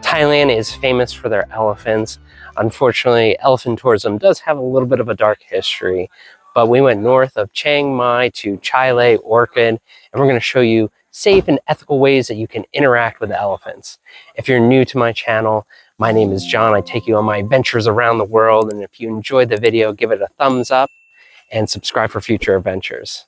Thailand is famous for their elephants. Unfortunately, elephant tourism does have a little bit of a dark history, but we went north of Chiang Mai to Lai Orchid, and we're going to show you safe and ethical ways that you can interact with elephants. If you're new to my channel, my name is John. I take you on my adventures around the world, and if you enjoyed the video, give it a thumbs up and subscribe for future adventures.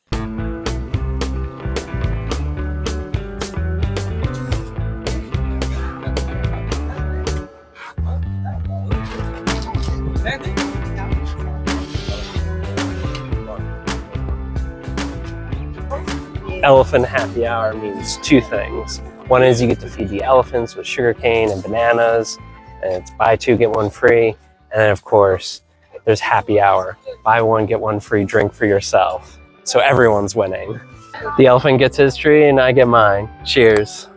Elephant happy hour means two things. One is you get to feed the elephants with sugarcane and bananas, and it's buy two, get one free. And then of course, there's happy hour. Buy one, get one free drink for yourself. So everyone's winning. The elephant gets his tree and I get mine. Cheers.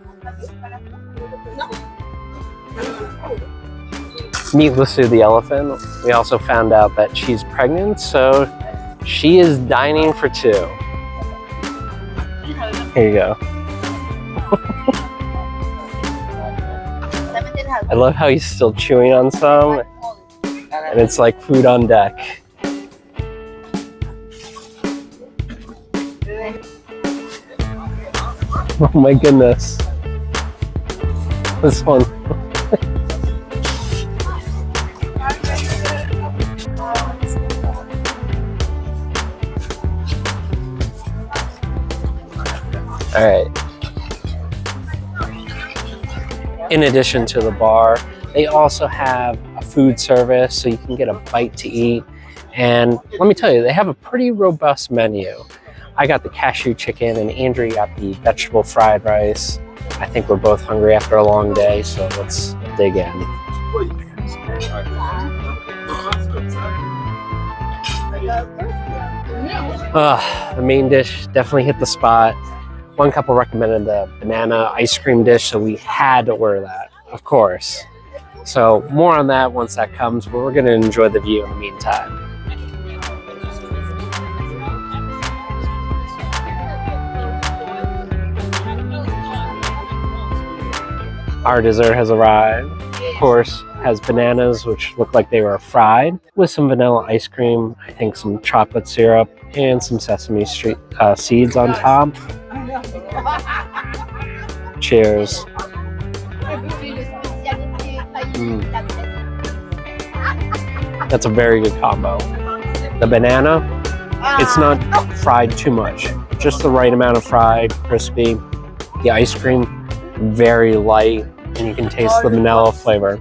Meet Lucy the elephant. We also found out that she's pregnant, so she is dining for two. Here you go. I love how he's still chewing on some, and it's like food on deck. Oh my goodness. This one. All right. In addition to the bar, they also have a food service, so you can get a bite to eat. And let me tell you, they have a pretty robust menu. I got the cashew chicken and Andrew got the vegetable fried rice. I think we're both hungry after a long day, so let's dig in. The main dish definitely hit the spot. One couple recommended the banana ice cream dish, so we had to order that, of course. So more on that once that comes, but we're going to enjoy the view in the meantime. Our dessert has arrived. Of course, has bananas, which look like they were fried, with some vanilla ice cream, I think some chocolate syrup, and some sesame seeds on top. Cheers. That's a very good combo. The banana, it's not fried too much, just the right amount of fried, crispy. The ice cream, very light, and you can taste the vanilla flavor.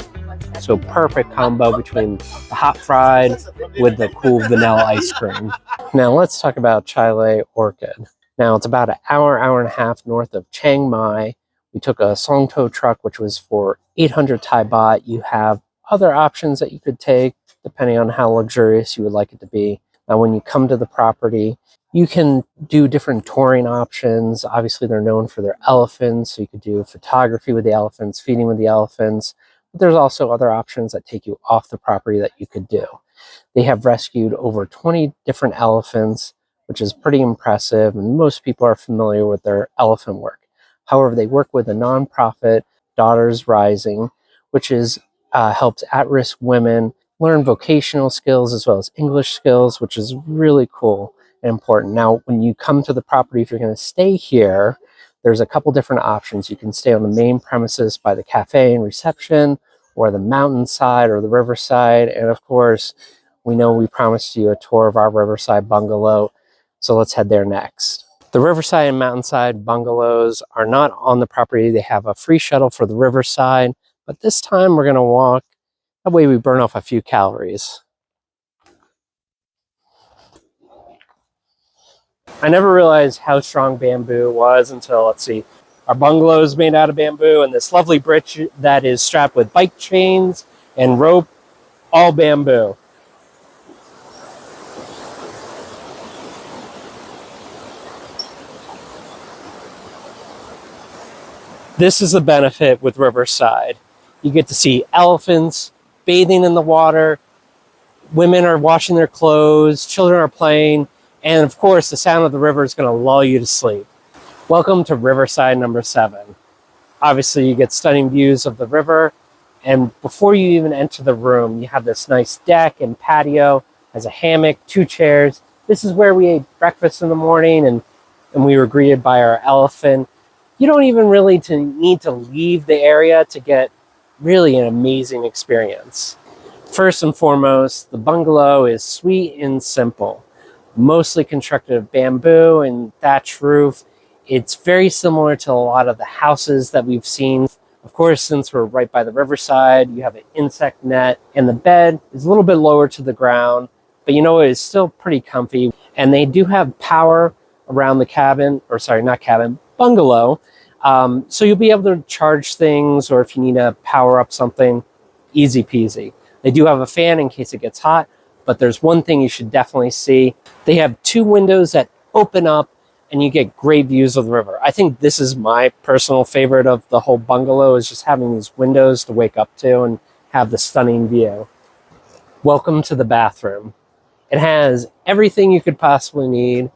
So perfect combo between the hot fried with the cool vanilla ice cream. Now let's talk about Lai Orchid. Now it's about an hour and a half north of Chiang Mai. We took a Song tow truck, which was for 800 Thai baht. You have other options that you could take depending on how luxurious you would like it to be. Now when you come to the property, you can do different touring options. Obviously they're known for their elephants, so you could do photography with the elephants, feeding with the elephants. But there's also other options that take you off the property that you could do. They have rescued over 20 different elephants, which is pretty impressive, and most people are familiar with their elephant work. However, they work with a nonprofit, Daughters Rising, which helps at-risk women learn vocational skills as well as English skills, which is really cool and important. Now, when you come to the property, if you're going to stay here, there's a couple different options. You can stay on the main premises by the cafe and reception, or the mountainside or the riverside. And of course, we know we promised you a tour of our riverside bungalow, so let's head there next. The riverside and mountainside bungalows are not on the property. They have a free shuttle for the riverside, but this time we're going to walk. That way we burn off a few calories. I never realized how strong bamboo was until, let's see, our bungalow is made out of bamboo, and this lovely bridge that is strapped with bike chains and rope, all bamboo. This is the benefit with Riverside. You get to see elephants bathing in the water, women are washing their clothes, children are playing, and of course the sound of the river is going to lull you to sleep. Welcome to Riverside number 7. Obviously you get stunning views of the river, And before you even enter the room, you have this nice deck and patio, has a hammock, 2 chairs. This is where we ate breakfast in the morning, and we were greeted by our elephant. You don't even really need to leave the area to get really an amazing experience. First and foremost, the bungalow is sweet and simple, mostly constructed of bamboo and thatch roof. It's very similar to a lot of the houses that we've seen. Of course, since we're right by the riverside, you have an insect net, and the bed is a little bit lower to the ground, but you know, it is still pretty comfy. And they do have power around the cabin, or sorry, not cabin, bungalow. So you'll be able to charge things, or if you need to power up something, easy peasy. They do have a fan in case it gets hot, but there's one thing you should definitely see. They have 2 windows that open up and you get great views of the river. I think this is my personal favorite of the whole bungalow, is just having these windows to wake up to and have the stunning view. Welcome to the bathroom. It has everything you could possibly need: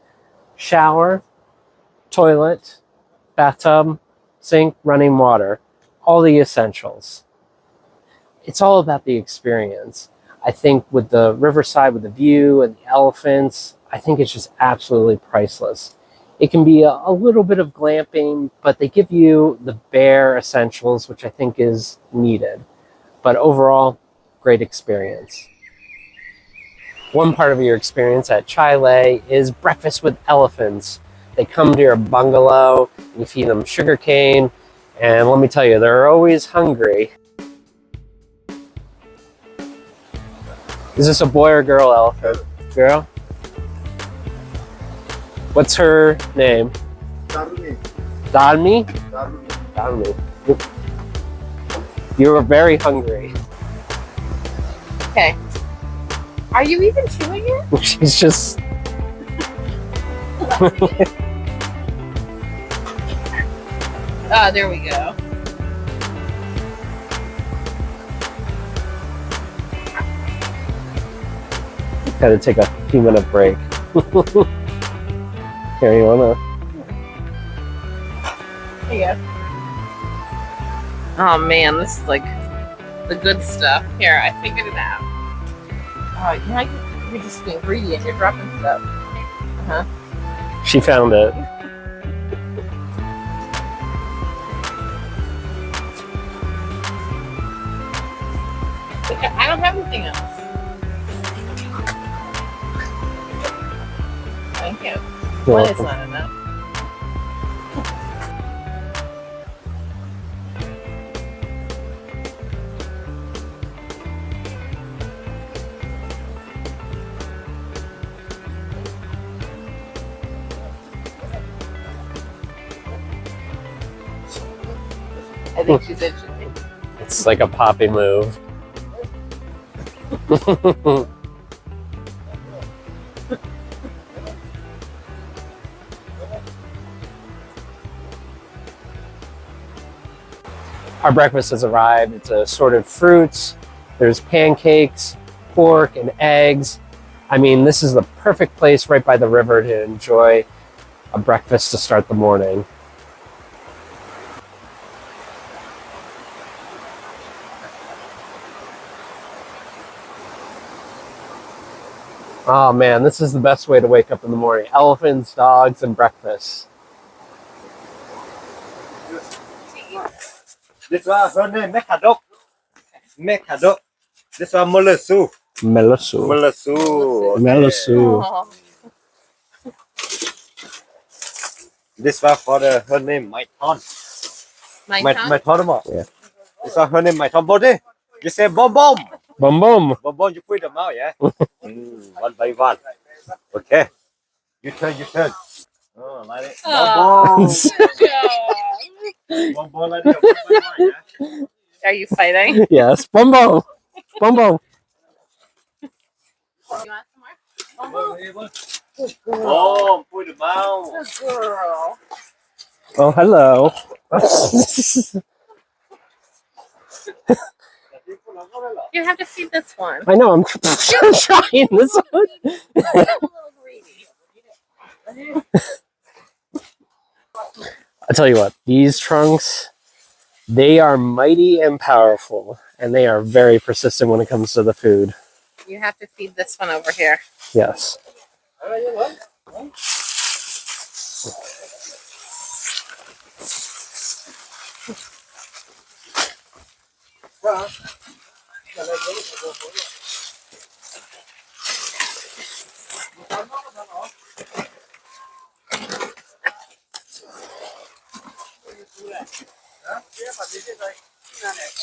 shower, toilet, bathtub, sink, running water, all the essentials. It's all about the experience. I think with the riverside, with the view and the elephants, I think it's just absolutely priceless. It can be a little bit of glamping, but they give you the bare essentials, which I think is needed. But overall, great experience. One part of your experience at Chai Lai is breakfast with elephants. They come to your bungalow, you feed them sugarcane, and let me tell you, they're always hungry. Is this a boy or girl elephant? Girl? What's her name? Darmi. Dalmi? Darmi. Dalmi. You were very hungry. Okay. Are you even chewing it? She's just... Oh, there we go. Gotta take a few minute break. Here, you wanna? There you go. Oh man, this is like the good stuff. Here, I figured it out. Oh, you're just being greedy and you're dropping stuff. She found it. I don't have anything else. Thank you. You're One is welcome. not enough. I think she's itching. It's like a poppy move. Our breakfast has arrived. It's assorted fruits. There's pancakes, pork, and eggs. I mean, this is the perfect place right by the river to enjoy a breakfast to start the morning. Oh man, this is the best way to wake up in the morning. Elephants, dogs, and breakfast. This one, her name Mekadok. Mekadok. This one Molasu. Melasu. Molasu. Melasu. Oh. This one for her name Maiton. My Maiton mo. Yeah. This one her name Maiton. Body. You say bom bom. Boom boom. Bom bom. You put them out, yeah. One by one. Okay. You turn. Oh, like it. Oh. Bom bom like it. One by one, yeah. Are you fighting? Yes, boom boom. Boom boom. You want some more? Oh, put them out. Good girl. Oh, hello. You have to feed this one. I know, I'm trying this one. It's a little greedy. I tell you what, these trunks, They are mighty and powerful, and they are very persistent when it comes to the food. You have to feed this one over here. Yes.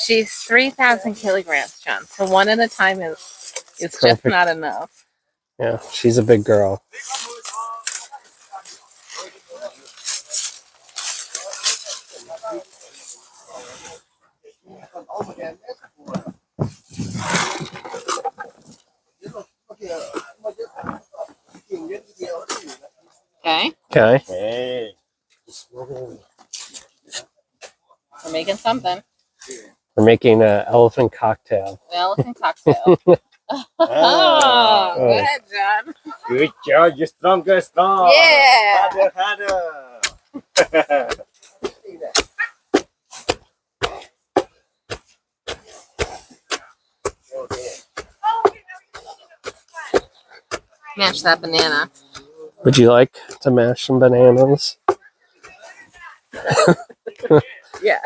She's 3,000 kilograms, John. So one at a time is just Perfect. not enough. Yeah, she's a big girl. Okay, Okay. Hey. we're making something. We're making an elephant cocktail. An elephant cocktail. Oh, go ahead, John. Good job. You're stronger, strong. Yeah. Harder. Mash that banana. Would you like to mash some bananas? Yeah.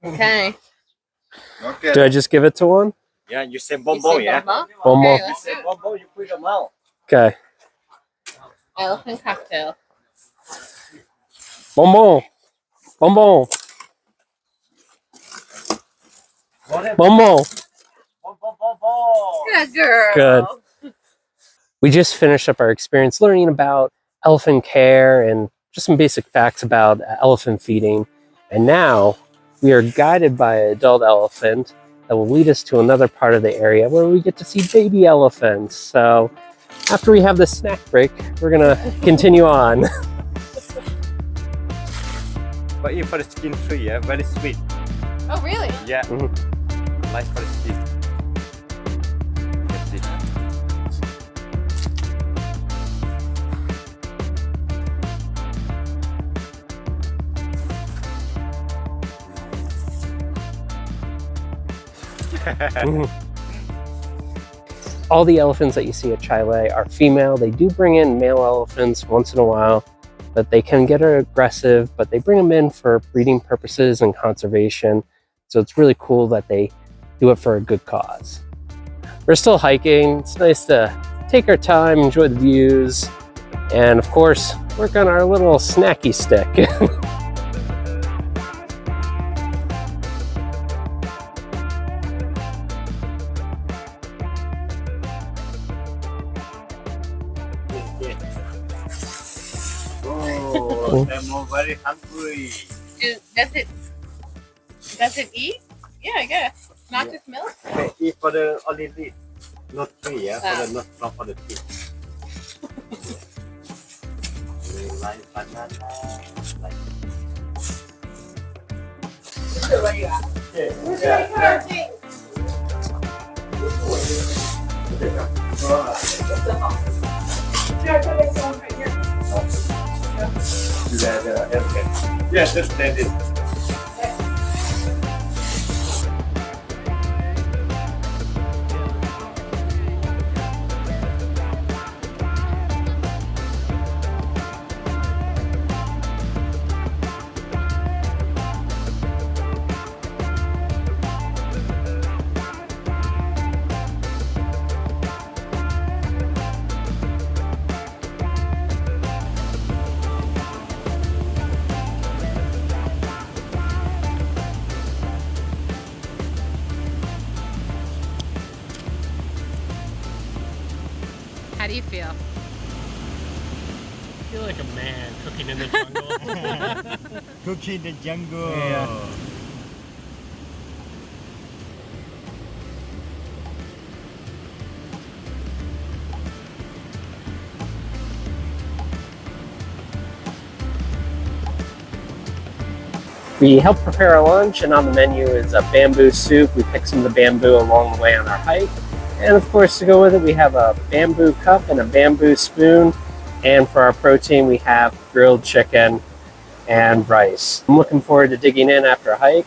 Okay. Okay. Do I just give it to one? Yeah, you say You bonbon, say yeah? bonbon? One more. Okay, let's do it. Bonbon, you put them out. Okay. Elephant cocktail. Bonbon. Bonbon. Bonbon. Good girl. Good. We just finished up our experience learning about elephant care and just some basic facts about elephant feeding. And now we are guided by an adult elephant that will lead us to another part of the area where we get to see baby elephants. So after we have the snack break, we're gonna continue on. But in for the skin tree, yeah, very sweet. Oh, really? Yeah. Mhm. Nice for the skin. That's it. All the elephants that you see at Chile are female. They do bring in male elephants once in a while, but they can get aggressive, but they bring them in for breeding purposes and conservation. So it's really cool that they do it for a good cause. We're still hiking. It's nice to take our time, enjoy the views, and of course, work on our little snacky stick. Oh, I'm very hungry. Does it eat? Yeah, I guess. Not just milk? Okay, eat for the only leaf, not tree, yeah? Ah. For the not for the tree. Like banana, like yeah, just stand it. How do you feel? I feel like a man cooking in the jungle. Cooking in the jungle. Yeah. We helped prepare our lunch, and on the menu is a bamboo soup. We picked some of the bamboo along the way on our hike, And of course, to go with it, we have a bamboo cup and a bamboo spoon. And for our protein, we have grilled chicken and rice. I'm looking forward to digging in after a hike,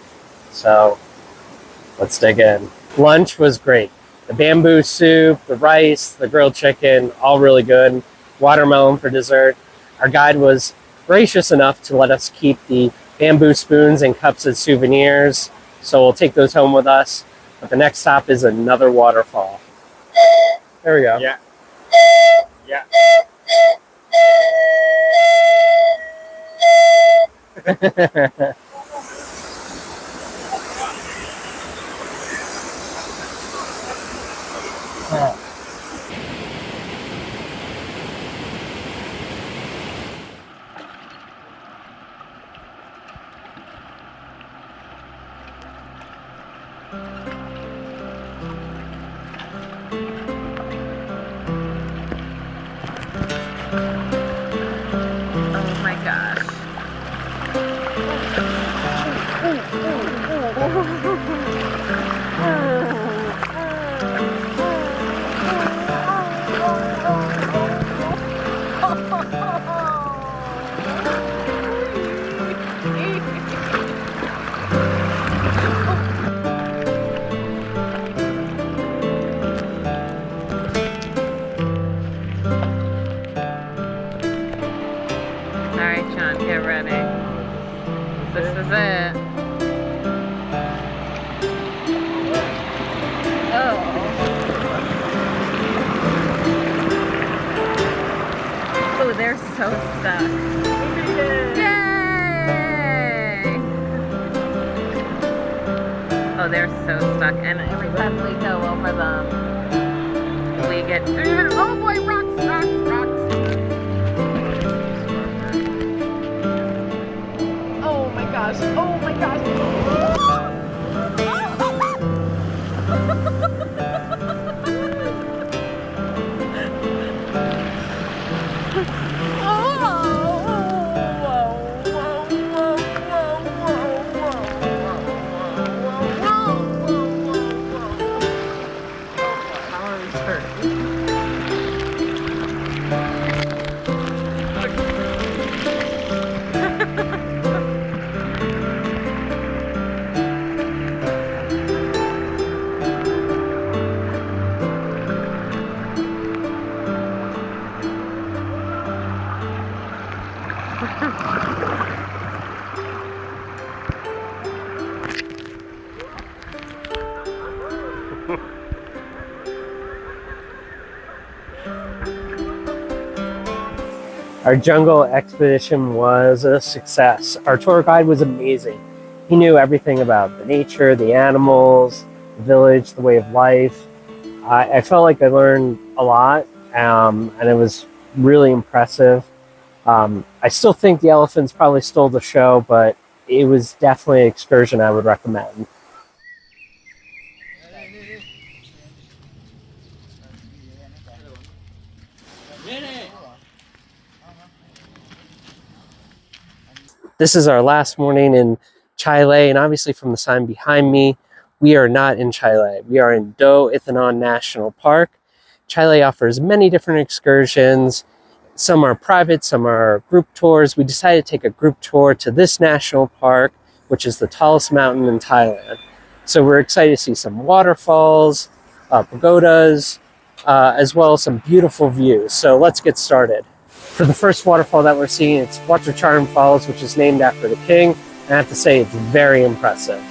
so let's dig in. Lunch was great. The bamboo soup, the rice, the grilled chicken, all really good. Watermelon for dessert. Our guide was gracious enough to let us keep the bamboo spoons and cups as souvenirs, so we'll take those home with us. But the next stop is another waterfall. There we go. Yeah. Yeah. Oh my gosh. Alright, Sean, get ready. This is it. Oh. Oh, they're so stuck. Yay! Oh, they're so stuck. And every time we go over them, we get even. Oh boy, rocks, rocks, rocks. Oh my gosh. Oh my gosh. Our jungle expedition was a success. Our tour guide was amazing. He knew everything about the nature, the animals, the village, the way of life. I felt like I learned a lot, and it was really impressive. I still think the elephants probably stole the show, but it was definitely an excursion I would recommend. This is our last morning in Chile, and obviously from the sign behind me, we are not in Chile. We are in Doi Inthanon National Park. Chile offers many different excursions. Some are private, some are group tours. We decided to take a group tour to this national park, which is the tallest mountain in Thailand. So we're excited to see some waterfalls, pagodas, as well as some beautiful views. So let's get started. For the first waterfall that we're seeing, it's Charm Falls, which is named after the king. And I have to say, it's very impressive.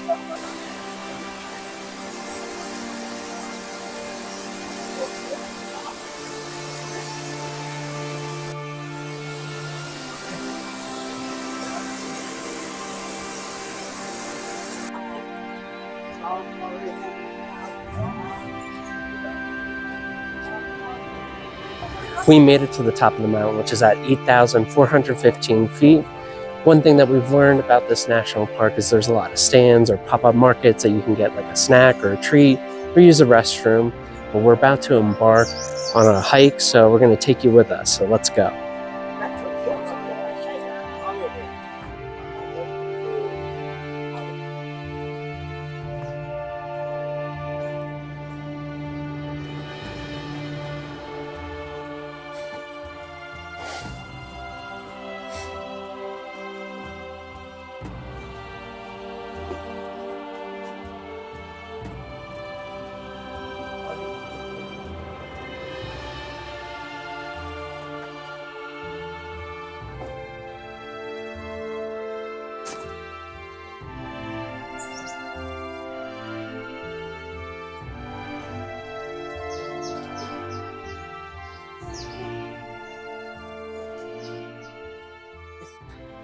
We made it to the top of the mountain, which is at 8,415 feet. One thing that we've learned about this national park is there's a lot of stands or pop-up markets that you can get like a snack or a treat or use a restroom. But we're about to embark on a hike, so we're going to take you with us. So let's go.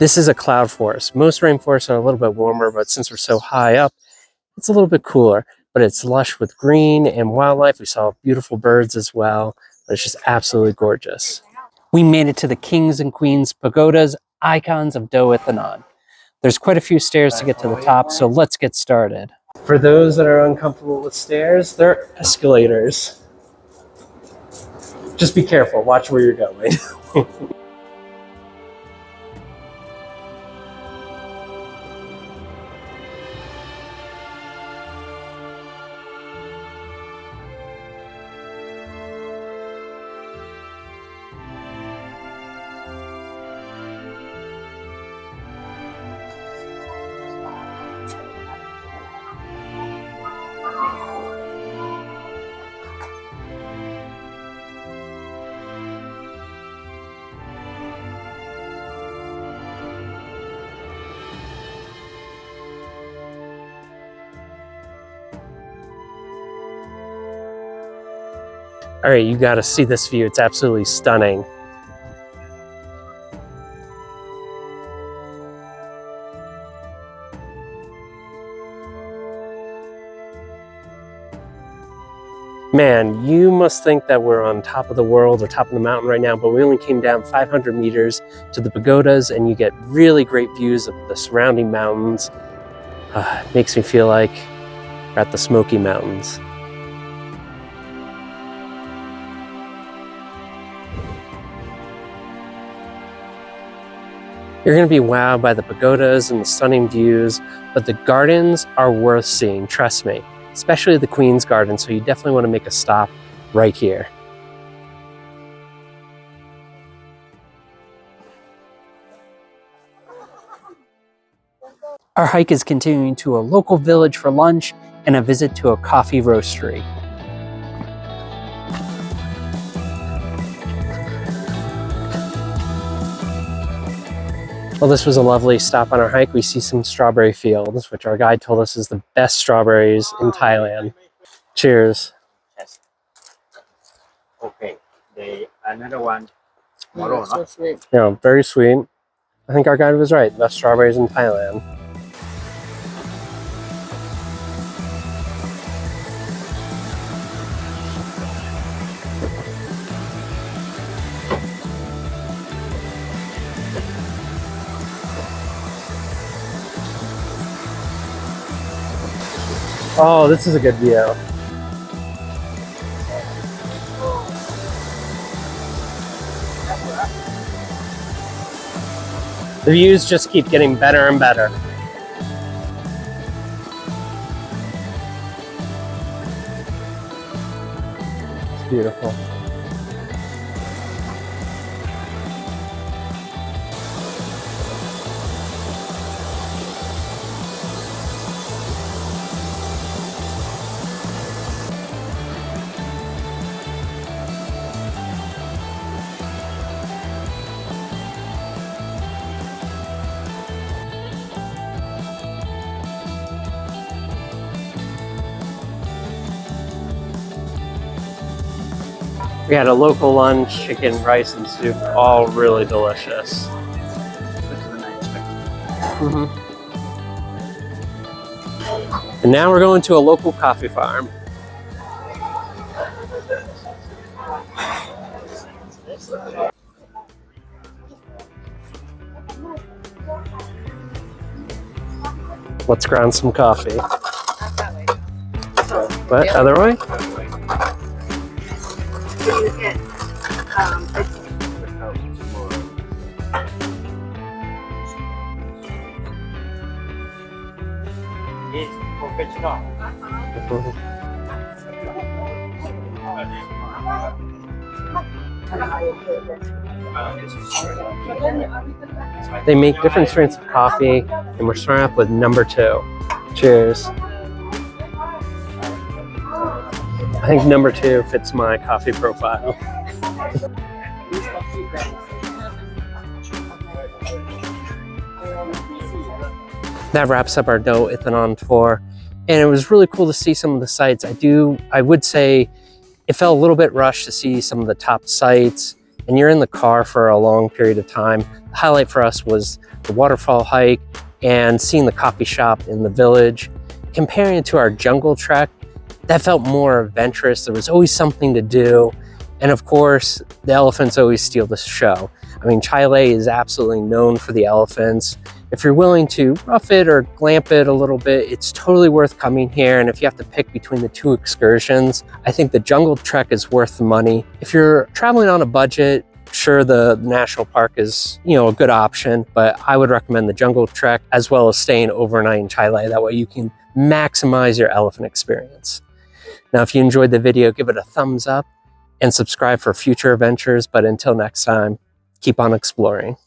This is a cloud forest. Most rainforests are a little bit warmer, but since we're so high up, it's a little bit cooler. But it's lush with green and wildlife. We saw beautiful birds as well. But it's just absolutely gorgeous. We made it to the Kings and Queens Pagodas, icons of Doi Inthanon. There's quite a few stairs to get to the top, so let's get started. For those that are uncomfortable with stairs, they're escalators. Just be careful, watch where you're going. All right, you gotta see this view. It's absolutely stunning. Man, you must think that we're on top of the world or top of the mountain right now, but we only came down 500 meters to the Pagodas and you get really great views of the surrounding mountains. It makes me feel like we're at the Smoky Mountains. You're going to be wowed by the pagodas and the stunning views, but the gardens are worth seeing, trust me, especially the Queen's Garden, so you definitely want to make a stop right here. Our hike is continuing to a local village for lunch and a visit to a coffee roastery. Well, this was a lovely stop on our hike. We see some strawberry fields, which our guide told us is the best strawberries in Thailand. Cheers. Yes. Okay. Another one. Tomorrow, So sweet. Yeah, very sweet. I think our guide was right. Best strawberries in Thailand. Oh, this is a good view. The views just keep getting better and better. It's beautiful. We had a local lunch, chicken, rice, and soup, all really delicious. And now we're going to a local coffee farm. Let's ground some coffee. What? Other way? They make different strains of coffee, and we're starting off with number 2. Cheers. I think number 2 fits my coffee profile. That wraps up our Doi Inthanon tour, and it was really cool to see some of the sites. I would say it felt a little bit rushed to see some of the top sites and you're in the car for a long period of time. The highlight for us was the waterfall hike and seeing the coffee shop in the village. Comparing it to our jungle trek, that felt more adventurous. There was always something to do. And of course, the elephants always steal the show. I mean, Chile is absolutely known for the elephants. If you're willing to rough it or glamp it a little bit, it's totally worth coming here. And if you have to pick between the two excursions, I think the jungle trek is worth the money. If you're traveling on a budget, sure, the national park is, a good option, but I would recommend the jungle trek as well as staying overnight in Chile. That way you can maximize your elephant experience. Now, if you enjoyed the video, give it a thumbs up and subscribe for future adventures. But until next time, keep on exploring.